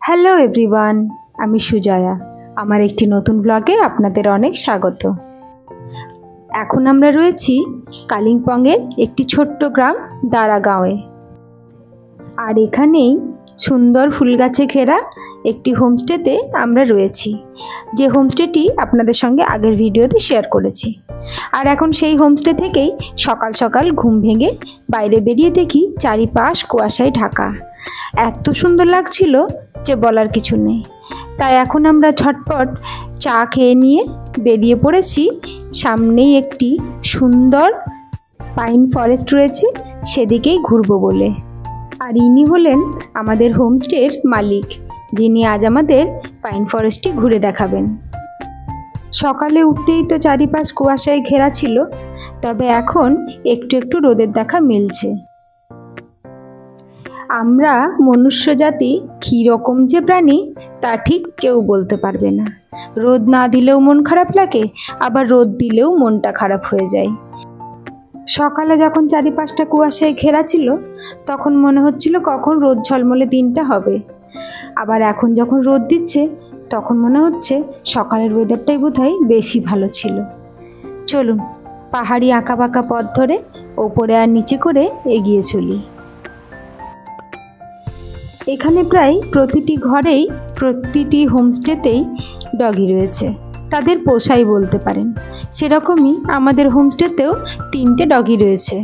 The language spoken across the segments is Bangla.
হ্যালো এভরিওয়ান, আমি সুজয়া। আমার একটি নতুন ব্লগে আপনাদের অনেক স্বাগত। এখন আমরা রয়েছি কালিম্পংয়ের একটি ছোট্ট গ্রাম দারাগাঁওয়ে। আর এখানেই সুন্দর ফুল গাছে ঘেরা একটি হোমস্টেতে আমরা রয়েছি, যে হোমস্টেটি আপনাদের সঙ্গে আগের ভিডিওতে শেয়ার করেছি। আর এখন সেই হোমস্টে থেকেই সকাল সকাল ঘুম ভেঙে বাইরে বেরিয়ে দেখি চারিপাশ কুয়াশায় ঢাকা। এত সুন্দর লাগছিল যে বলার কিছু নেই। তাই এখন আমরা ঝটপট চা খেয়ে নিয়ে বেরিয়ে পড়েছি। সামনেই একটি সুন্দর পাইন ফরেস্ট রয়েছে, সেদিকেই ঘুরবো বলে। আর ইনি হলেন আমাদের হোমস্টের মালিক, যিনি আজ আমাদের পাইন ফরেস্টটি ঘুরে দেখাবেন। সকালে উঠতেই তো চারিপাশ কুয়াশায় ঘেরা ছিল, তবে এখন একটু একটু রোদের দেখা মিলছে। আমরা মনুষ্য জাতি কীরকম যে প্রাণী তা ঠিক কেউ বলতে পারবে না। রোদ না দিলেও মন খারাপ লাগে, আবার রোদ দিলেও মনটা খারাপ হয়ে যায়। সকালে যখন চারিপাশটা কুয়াশায় ঘেরা ছিল তখন মনে হচ্ছিল কখন রোদ ঝলমলে দিনটা হবে। আবার এখন যখন রোদ দিচ্ছে তখন মনে হচ্ছে সকালের ওয়েদারটাই বোধহয় বেশি ভালো ছিল। চলুন পাহাড়ি আঁকা বাঁকা পথ ধরে ওপরে আর নিচে করে এগিয়ে চলি। এখানে প্রায় প্রতিটি ঘরেই, প্রতিটি হোমস্টেতেই ডগি রয়েছে। তাদের পোষাই বলতে পারেন। সেরকমই আমাদের হোমস্টেতেও 3টে ডগি রয়েছে।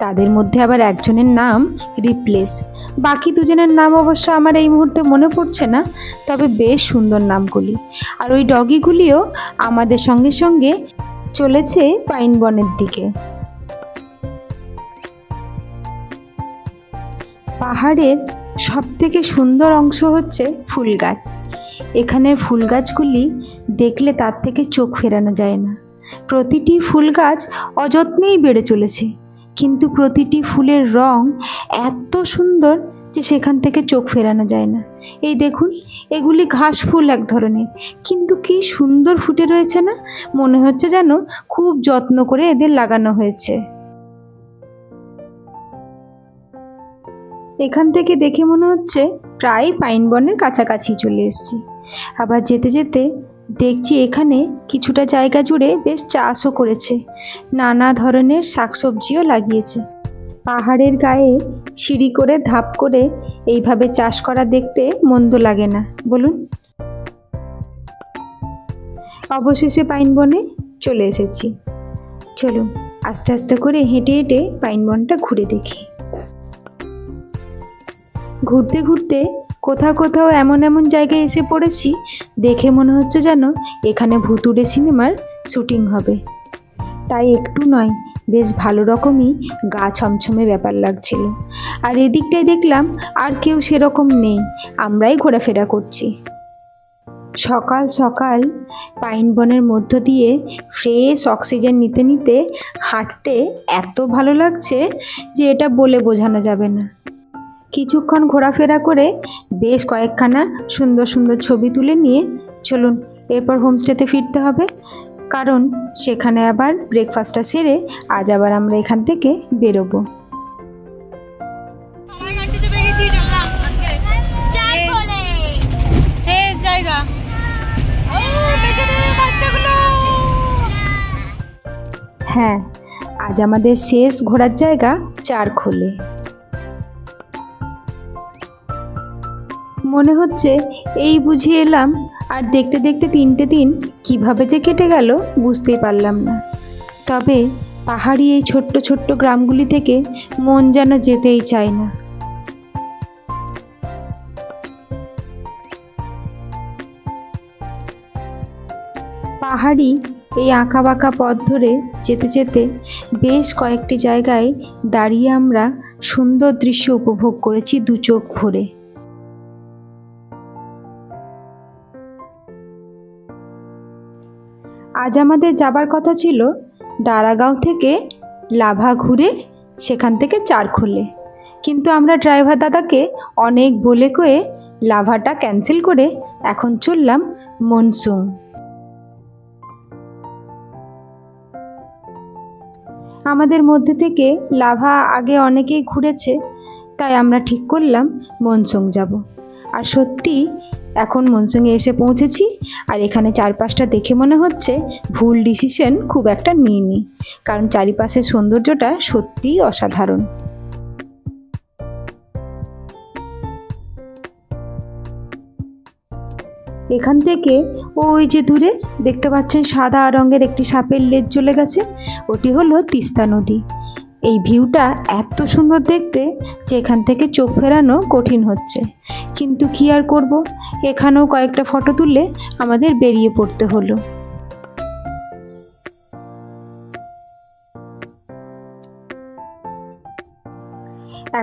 তাদের মধ্যে আবার একজনের নাম রিপ্লেস। বাকি দুজনের নাম অবশ্য আমার এই মুহূর্তে মনে পড়ছে না, তবে বেশ সুন্দর নামগুলি। আর ওই ডগিগুলিও আমাদের সঙ্গে সঙ্গে চলেছে পাইন বনের দিকে। পাহাড়ের সবথেকে সুন্দর অংশ হচ্ছে ফুল গাছ। এখানের ফুল গাছগুলি দেখলে তার থেকে চোখ ফেরানো যায় না। প্রতিটি ফুল গাছ অযত্নেই বেড়ে চলেছে, কিন্তু প্রতিটি ফুলের রং এত সুন্দর যে সেখান থেকে চোখ ফেরানো যায় না। এই দেখুন, এগুলি ঘাস ফুল এক ধরনের, কিন্তু কি সুন্দর ফুটে রয়েছে না? মনে হচ্ছে যেন খুব যত্ন করে এদের লাগানো হয়েছে। এখান থেকে দেখে মনে হচ্ছে প্রায় পাইন বনের কাছাকাছি চলে এসেছি। আবার যেতে যেতে দেখছি এখানে কিছুটা জায়গা জুড়ে বেশ চাষও করেছে, নানা ধরনের শাকসবজিও লাগিয়েছে। পাহাড়ের গায়ে সিঁড়ি করে ধাপ করে এইভাবে চাষ করা দেখতে মন্দ লাগে না, বলুন? অবশেষে পাইন বনে চলে এসেছি। চলুন আস্তে আস্তে করে হেঁটে হেঁটে পাইন বনটা ঘুরে দেখি। ঘুরতে ঘুরতে কোথাও কোথাও এমন এমন জায়গায় এসে পড়েছি, দেখে মনে হচ্ছে যেন এখানে ভুতুড়ে সিনেমার শুটিং হবে। তাই একটু নয়, বেশ ভালো রকমই গা ছমছমে ব্যাপার লাগছিল। আর এদিকটায় দেখলাম আর কেউ সেরকম নেই, আমরাই ঘোরাফেরা করছি। সকাল সকাল পাইন বনের মধ্য দিয়ে ফ্রেশ অক্সিজেন নিতে নিতে হাঁটতে এত ভালো লাগছে যে এটা বলে বোঝানো যাবে না। কিছুক্ষণ ঘোরাফেরা করে বেশ কয়েকখানা সুন্দর সুন্দর ছবি তুলে নিয়ে চলুন এরপর হোমস্টেতে ফিরতে হবে, কারণ সেখানে আবার ব্রেকফাস্টটা সেরে আজ আবার আমরা এখান থেকে বেরোবো। হ্যাঁ, আজ আমাদের শেষ ঘোরার জায়গা চারখোলে। মনে হচ্ছে এই বুঝে এলাম, আর দেখতে দেখতে 3টে দিন কিভাবে যে কেটে গেল বুঝতেই পারলাম না। তবে পাহাড়ি এই ছোট্ট ছোট্ট গ্রামগুলি থেকে মন যেন যেতেই চায় না। পাহাড়ি এই আঁকা বাঁকা পথ ধরে যেতে যেতে বেশ কয়েকটি জায়গায় দাঁড়িয়ে আমরা সুন্দর দৃশ্য উপভোগ করেছি দু চোখ ভরে। আজ আমাদের যাবার কথা ছিল দারাগাঁও থেকে লাভা ঘুরে সেখান থেকে চারখোলে, কিন্তু আমরা ড্রাইভার দাদাকে অনেক বলে কয়ে লাভাটা ক্যান্সেল করে এখন চললাম মনসুং। আমাদের মধ্যে থেকে লাভা আগে অনেকেই ঘুরেছে, তাই আমরা ঠিক করলাম মনসুং যাব। আর সত্যি এখন মনসুংয়ে এসে পৌঁছেছি, আর এখানে চারপাশটা দেখে মনে হচ্ছে ভুল ডিসিশন খুব একটা নিইনি, কারণ চারিপাশের সৌন্দর্যটা সত্যিই অসাধারণ। এখান থেকে ওই যে দূরে দেখতে পাচ্ছেন সাদা রঙের একটি সাপের লেজ চলে গেছে, ওটি হলো তিস্তা নদী। এই ভিউটা এত সুন্দর দেখতে যে এখান থেকে চোখ ফেরানো কঠিন হচ্ছে, কিন্তু কি আর করব, এখানেও কয়েকটা ফটো তুলে আমাদের বেরিয়ে পড়তে হলো।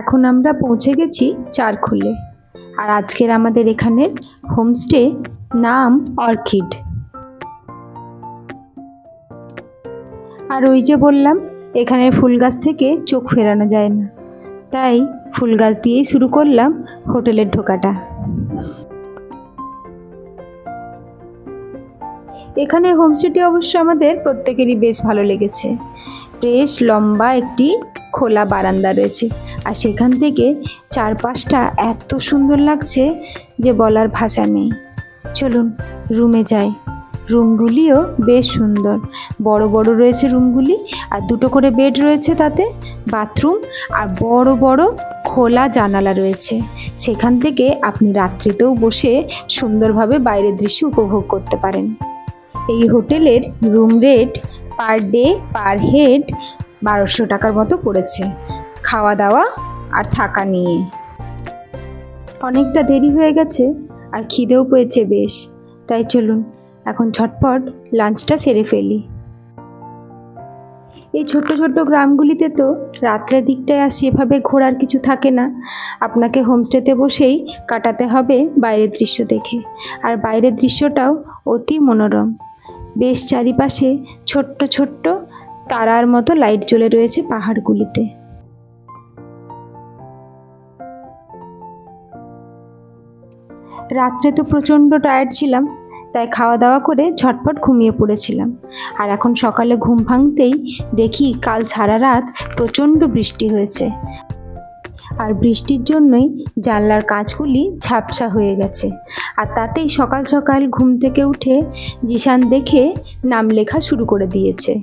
এখন আমরা পৌঁছে গেছি চারখোলে, আর আজকের আমাদের এখানের হোমস্টে নাম অর্কিড। আর ওই যে বললাম এখানে ফুল গাছ থেকে চোখ ফেরানো যায় না, তাই ফুল গাছ দিয়েই শুরু করলাম হোটেলের ঢোকাটা। এখানের হোমস্টেটি অবশ্য আমাদের প্রত্যেকেরই বেশ ভালো লেগেছে। বেশ লম্বা একটি খোলা বারান্দা রয়েছে, আর সেখান থেকে চারপাশটা এত সুন্দর লাগছে যে বলার ভাষা নেই। চলুন রুমে যাই। রুমগুলিও বেশ সুন্দর, বড় বড় রয়েছে রুমগুলি, আর দুটো করে বেড রয়েছে, তাতে বাথরুম আর বড় বড় খোলা জানালা রয়েছে। সেখান থেকে আপনি রাত্রিতেও বসে সুন্দরভাবে বাইরের দৃশ্য উপভোগ করতে পারেন। এই হোটেলের room rate per day per head 1200 টাকার মতো পড়েছে, খাওয়া দাওয়া আর থাকা নিয়ে। অনেকটা দেরি হয়ে গেছে আর খিদেও পেয়েছে বেশ, তাই চলুন এখন ঝটপট লাঞ্চটা সেরে ফেলি। এই ছোট্ট ছোট্ট গ্রামগুলিতে তো রাত্রের দিকটায় আর সেভাবে ঘোরার কিছু থাকে না, আপনাকে হোমস্টেতে বসেই কাটাতে হবে বাইরের দৃশ্য দেখে। আর বাইরের দৃশ্যটাও অতি মনোরম, বেশ চারিপাশে ছোট্ট ছোট্ট তারার মতো লাইট জ্বলে রয়েছে পাহাড়গুলিতে। রাত্রে তো প্রচণ্ড টায়ার্ড ছিলাম, তাই খাওয়া দাওয়া করে ঝটপট ঘুমিয়ে পড়েছিলাম। আর এখন সকালে ঘুম ভাঙতেই দেখি কাল সারা রাত প্রচণ্ড বৃষ্টি হয়েছে, আর বৃষ্টির জন্যই জানলার কাঁচগুলি ঝাপসা হয়ে গেছে। আর তাতেই সকাল সকাল ঘুম থেকে উঠে জিসান দেখে নাম লেখা শুরু করে দিয়েছে।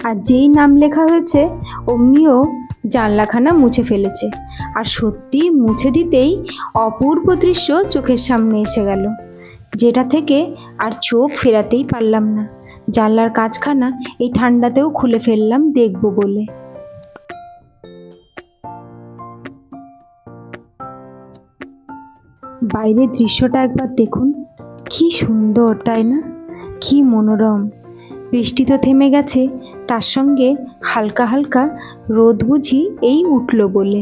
আর যেই নাম লেখা হয়েছে অমনিও জানলাখানা মুছে ফেলেছে, আর সত্যি মুছে দিতেই অপূর্ব দৃশ্য চোখের সামনে এসে গেল, যেটা থেকে আর চোখ ফেরাতেই পারলাম না। জানলার কাঁচখানা এই ঠান্ডাতেও খুলে ফেললাম দেখব বলে। বাইরের দৃশ্যটা একবার দেখুন, কি সুন্দর তাই না, কি মনোরম। বৃষ্টি তো থেমে গেছে, তার সঙ্গে হালকা হালকা রোদ বুঝি এই উঠল বলে।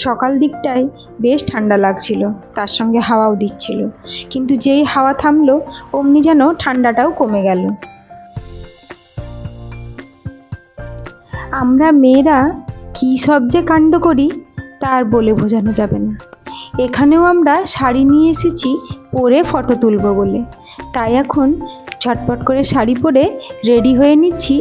সকাল দিকটায় বেশ ঠান্ডা লাগছিল, তার সঙ্গে হাওয়াও দিচ্ছিল, কিন্তু যেই হাওয়া থামলো অমনি যেন ঠান্ডাটাও কমে গেল। আমরা মেয়েরা কী সব যে কাণ্ড করি তার বলে বোঝানো যাবে না। এখানেও আমরা শাড়ি নিয়ে এসেছি পরে ফটো তুলব বলে, তাই এখন ঝটপট করে শাড়ি পরে রেডি হয়ে নিচ্ছি।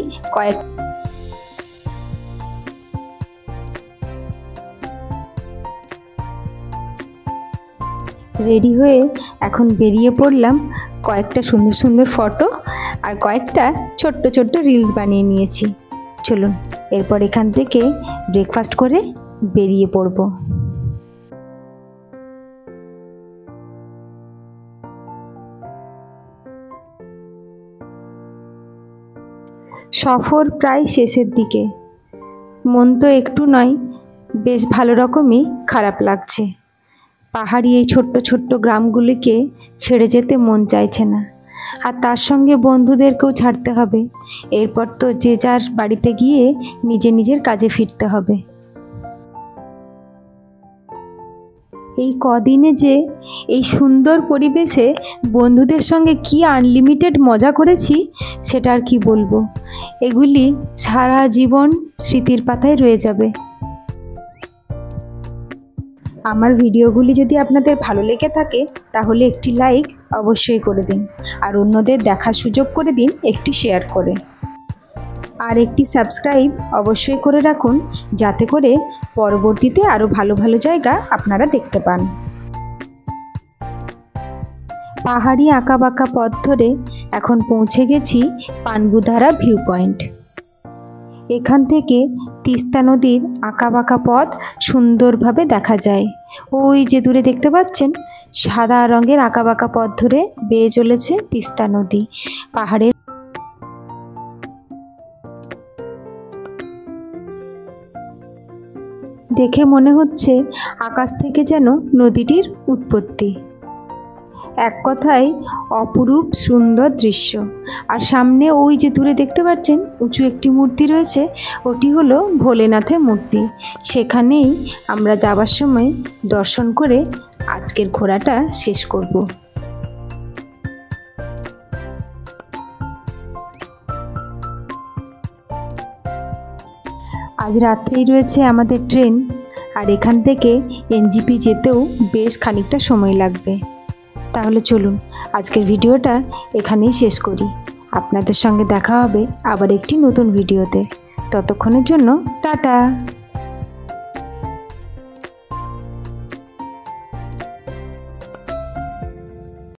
রেডি হয়ে এখন বেরিয়ে পড়লাম। কয়েকটা সুন্দর সুন্দর ফটো আর কয়েকটা ছোট্ট ছোট্ট রিলস বানিয়ে নিয়েছি। চলুন এরপর এখান থেকে ব্রেকফাস্ট করে বেরিয়ে পড়ব। সফর প্রায় শেষের দিকে, মন তো একটু নয়, বেশ ভালো রকমই খারাপ লাগছে। পাহাড়ি এই ছোট্ট ছোট্ট গ্রামগুলিকে ছেড়ে যেতে মন চাইছে না, আর তার সঙ্গে বন্ধুদেরকেও ছাড়তে হবে। এরপর তো যে যার বাড়িতে গিয়ে নিজের কাজে ফিরতে হবে। এই কদিনে যে এই সুন্দর পরিবেশে বন্ধুদের সঙ্গে কি আনলিমিটেড মজা করেছি সেটা আর কি বলবো। এগুলি সারা জীবন স্মৃতির পাতায় রয়ে যাবে। আমার ভিডিওগুলি যদি আপনাদের ভালো লেগে থাকে তাহলে একটি লাইক অবশ্যই করে দিন, আর অন্যদের দেখার সুযোগ করে দিন একটি শেয়ার করে, আর একটি সাবস্ক্রাইব অবশ্যই করে রাখুন, যাতে করে পরবর্তীতে আরও ভালো ভালো জায়গা আপনারা দেখতে পান। পাহাড়ি আঁকাবাঁকা পথ ধরে এখন পৌঁছে গেছি পানবুধারা ভিউ পয়েন্ট। এখান থেকে তিস্তা নদীর আঁকাবাঁকা পথ সুন্দরভাবে দেখা যায়। ওই যে দূরে দেখতে পাচ্ছেন সাদা রঙের আঁকাবাঁকা পথ ধরে বেয়ে চলেছে তিস্তা নদী। পাহাড়ের দেখে মনে হচ্ছে আকাশ থেকে যেন নদীটির উৎপত্তি। এক কথায় অপরূপ সুন্দর দৃশ্য। আর সামনে ওই যে দূরে দেখতে পাচ্ছেন উঁচু একটি মূর্তি রয়েছে, ওটি হলো ভোলেনাথের মূর্তি। সেখানেই আমরা যাবার সময় দর্শন করে আজকের ঘোরাটা শেষ করব। আজ রাত্রেই রয়েছে আমাদের ট্রেন, আর এখান থেকে এনজিপি যেতেও বেশ খানিকটা সময় লাগবে। তাহলে চলুন আজকের ভিডিওটা এখানেই শেষ করি। আপনাদের সঙ্গে দেখা হবে আবার একটি নতুন ভিডিওতে। ততক্ষণের জন্য টাটা।